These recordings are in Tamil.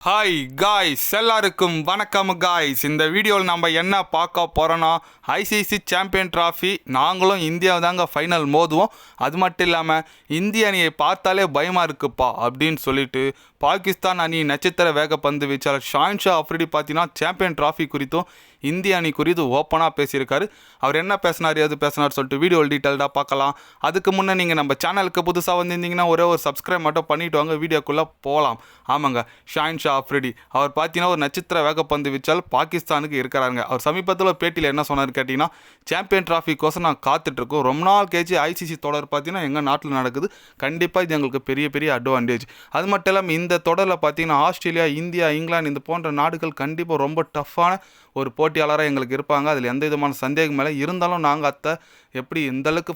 ஹாய் காய்ஸ், எல்லாருக்கும் வணக்கம் காய்ஸ். இந்த வீடியோவில் நம்ம என்ன பார்க்க போகிறோன்னா, ஐசிசி சாம்பியன் ட்ராஃபி நாங்களும் இந்தியாவை தாங்க ஃபைனல் மோதுவோம். அது மட்டும் இல்லாமல் இந்திய அணியை பார்த்தாலே பயமாக இருக்குப்பா அப்படின்னு சொல்லிட்டு பாகிஸ்தான் அணி நட்சத்திர வேகப்பந்து வீச்சாளர் ஷாஹின் ஷா அஃப்ரிடி பார்த்தீங்கன்னா சாம்பியன் ட்ராஃபி குறித்தும் இந்திய அணி குறித்து ஓப்பனாக பேசியிருக்காரு. அவர் என்ன பேசினார், எது பேசினார் சொல்லிட்டு வீடியோ டீட்டெயில்டாக பார்க்கலாம். அதுக்கு முன்னே நீங்கள் நம்ம சேனலுக்கு புதுசாக வந்திருந்தீங்கன்னா ஒரே ஒரு சப்ஸ்கிரைப் மட்டும் பண்ணிவிட்டு வாங்க, வீடியோக்குள்ளே போகலாம். ஆமாங்க, ஷாஹின் ஷா அஃப்ரிடி அவர் பார்த்தீங்கன்னா ஒரு நட்சத்திர வேகப்பந்து வீச்சாளர் பாகிஸ்தானுக்கு இருக்கிறாருங்க. அவர் சமீபத்தில் ஒரு பேட்டியில் என்ன சொன்னார் கேட்டிங்கன்னா, சாம்பியன் ட்ராஃபிக்கோசம் நான் காத்துட்ருக்கோம். ரொம்ப நாள் கழிச்சு ஐசிசி தொடர் பார்த்தீங்கன்னா எங்கள் நாட்டில் நடக்குது. கண்டிப்பாக இது எங்களுக்கு பெரிய பெரிய அட்வான்டேஜ். அது மட்டும் இல்லாமல் இந்த தொடரில் பார்த்தீங்கன்னா ஆஸ்திரேலியா, இந்தியா, இங்கிலாந்து இந்த போன்ற நாடுகள் கண்டிப்பாக ரொம்ப டஃப்பான ஒரு போட்டியாளராக எங்களுக்கு இருப்பாங்க. அதில் எந்த விதமான சந்தேகம் மேலே இருந்தாலும் நாங்கள் எப்படி இந்தளவுக்கு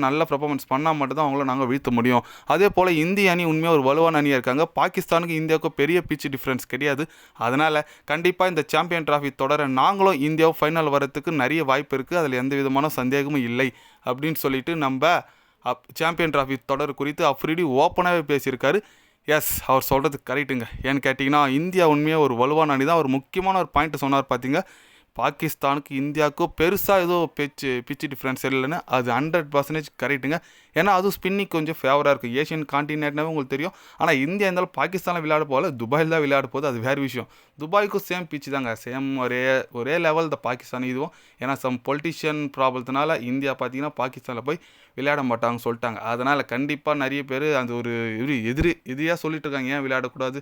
நல்ல பர்ஃபார்மன்ஸ் பண்ணால் மட்டும்தான் அவங்கள நாங்கள் வீழ்த்த முடியும். அதே போல் இந்திய அணி உண்மையாக ஒரு வலுவான அணியாக இருக்காங்க. பாகிஸ்தானுக்கு இந்தியாவுக்கு பெரிய பிச் டிஃப்ரென்ஸ் கிடையாது. அதனால் கண்டிப்பாக இந்த சாம்பியன் ட்ராஃபி தொடர நாங்களும் இந்தியாவும் ஃபைனல் வரத்துக்கு நிறைய வாய்ப்பு இருக்குது. அதில் எந்த விதமான சந்தேகமும் இல்லை அப்படின்னு சொல்லிட்டு நம்ம சாம்பியன் ட்ராஃபி தொடர் குறித்து அஃப்ரிடி ஓப்பனாகவே பேசியிருக்காரு. எஸ், அவர் சொல்கிறது கரெக்டுங்க. ஏன்னு கேட்டிங்கன்னா இந்தியா உண்மையாக ஒரு வலுவான அணி தான். ஒரு முக்கியமான ஒரு பாயிண்ட் சொன்னார் பார்த்தீங்க, பாகிஸ்தானுக்கு இந்தியாவுக்கும் பெருசாக ஏதோ பிச்சு டிஃப்ரென்ஸ் இல்லைன்னு. அது 100% கரெக்டுங்க. ஏன்னா அதுவும் ஸ்பின்னிங் கொஞ்சம் ஃபேவராக இருக்குது. ஏஷியன் கான்டினென்ட்னாவே உங்களுக்கு தெரியும். ஆனால் இந்தியா இருந்தாலும் பாகிஸ்தானில் விளையாட போகல, துபாயில் தான் விளையாட போகுது. அது வேறு விஷயம். துபாய்க்கும் சேம் பிச்சு தாங்க, சேம் ஒரே லெவல் தான் பாகிஸ்தான் இதுவும். ஏன்னா பொலிட்டிஷியன் ப்ராப்ளத்தினால இந்தியா பார்த்தீங்கன்னா பாகிஸ்தானில் போய் விளையாட மாட்டாங்கன்னு சொல்லிட்டாங்க. அதனால் கண்டிப்பாக நிறைய பேர் அந்த ஒரு எதிரியாக சொல்லிட்டு இருக்காங்க, ஏன் விளையாடக்கூடாது,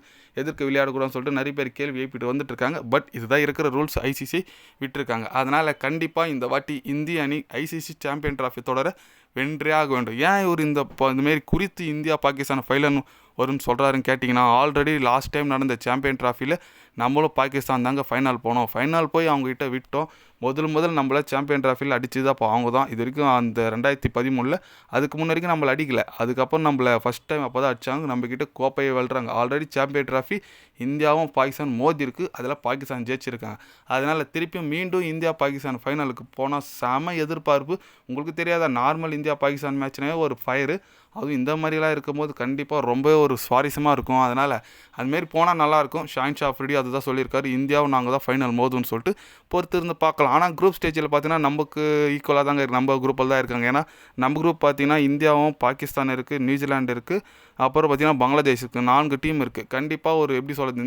விளையாடக்கூடாதுன்னு சொல்லிட்டு நிறைய பேர் கேள்வி எழுப்பிட்டு வந்துட்டு இருக்காங்க. பட் இதுதான் இருக்கிற ரூல்ஸ், ஐசிசி விட்டுருக்காங்க. அதனால் கண்டிப்பாக இந்த வாட்டி இந்திய அணி ஐசிசி சாம்பியன் ட்ராஃபி தொடர வென்றே ஆக வேண்டும். ஏன் இவர் இந்தமாரி குறித்து இந்தியா பாகிஸ்தான் ஃபைனல் வரும்னு சொல்கிறாருன்னு கேட்டிங்கன்னா, ஆல்ரெடி லாஸ்ட் டைம் நடந்த சாம்பியன் ட்ராஃபியில் நம்மளும் பாகிஸ்தான் தாங்க ஃபைனல் போனோம். ஃபைனல் போய் அவங்ககிட்ட விட்டோம். முதல் நம்மளை சாம்பியன் ட்ராஃபியில் அடித்து தான் அவங்க தான் இது வரைக்கும் அந்த 2013 அதுக்கு முன்னாடிக்கும் நம்மளை அடிக்கலை. அதுக்கப்புறம் நம்மளை ஃபஸ்ட் டைம் அப்போ தான் அடித்தாங்க. நம்மக்கிட்ட கோப்பையை வெல்றாங்க. ஆல்ரெடி சாம்பியன் ட்ராஃபி இந்தியாவும் பாகிஸ்தான் மோதி இருக்குது. அதில் பாகிஸ்தான் ஜெயிச்சிருக்காங்க. அதனால் திருப்பியும் மீண்டும் இந்தியா பாகிஸ்தான் ஃபைனலுக்கு போனால் செம எதிர்பார்ப்பு. உங்களுக்கு தெரியாத, நார்மல் இந்தியா பாகிஸ்தான் மேட்ச்னே ஒரு ஃபயரு. அதுவும் இந்த மாதிரிலாம் இருக்கும்போது கண்டிப்பாக ரொம்ப ஒரு சுவாரஸ்யமாக இருக்கும். அதனால் அதுமாரி போனால் நல்லாயிருக்கும். ஷாஹின் ஷா அஃப்ரிடி அதுதான் சொல்லியிருக்காரு, இந்தியாவும் நாங்கள் தான் ஃபைனல் மோதுன்னு சொல்லிட்டு பொறுத்து இருந்து பார்க்கலாம். ஆனால் குரூப் ஸ்டேஜில் பார்த்தீங்கன்னா நமக்கு ஈக்குவலாக தாங்க இருக்குது. நம்ம குரூப்பில் தான் இருக்காங்க. ஏன்னா நம்ம குரூப் பார்த்தீங்கன்னா இந்தியாவும் பாகிஸ்தான் இருக்குது, நியூசிலாண்டு இருக்குது, அப்புறம் பார்த்தீங்கன்னா பங்களாதேஷ் இருக்குது. 4 டீம் இருக்குது. கண்டிப்பாக ஒரு எப்படி சொல்கிறது,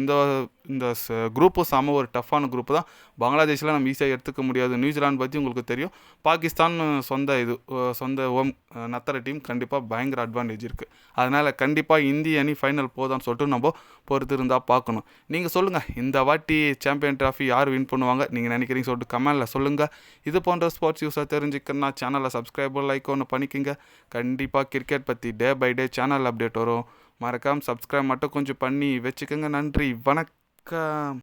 இந்த குரூப்பும் செம ஒரு டஃப்பான குரூப்பு தான். பங்களாதேஷில் நம்ம ஈஸியாக எடுத்துக்க முடியாது. நியூசிலாந்து பற்றி உங்களுக்கு தெரியும். பாகிஸ்தான் சொந்த நத்தர டீம். கண்டிப்பாக பயங்கர அட்வான்டேஜ் இருக்குது. அதனால் கண்டிப்பாக இந்திய அணி ஃபைனல் போதான்னு சொல்லிட்டு நம்ம பொறுத்து இருந்தால் பார்க்கணும். நீங்கள் சொல்லுங்கள், இந்த வாட்டி சாம்பியன் ட்ராஃபி யார் வின் பண்ணுவாங்க நீங்கள் நினைக்கிறீங்க சொல்லிட்டு கமெண்டில் சொல்லுங்கள். இது போன்ற ஸ்போர்ட்ஸ் யூஸாக தெரிஞ்சுக்கணுன்னா சேனலை சப்ஸ்கிரைபர் லைக் ஒன்று பண்ணிக்கோங்க. கண்டிப்பாக கிரிக்கெட் பற்றி day by day channel update வரும். மறக்காமல் சப்ஸ்கிரைப் மட்டும் கொஞ்சம் பண்ணி வச்சுக்கோங்க. நன்றி, வணக்கம்.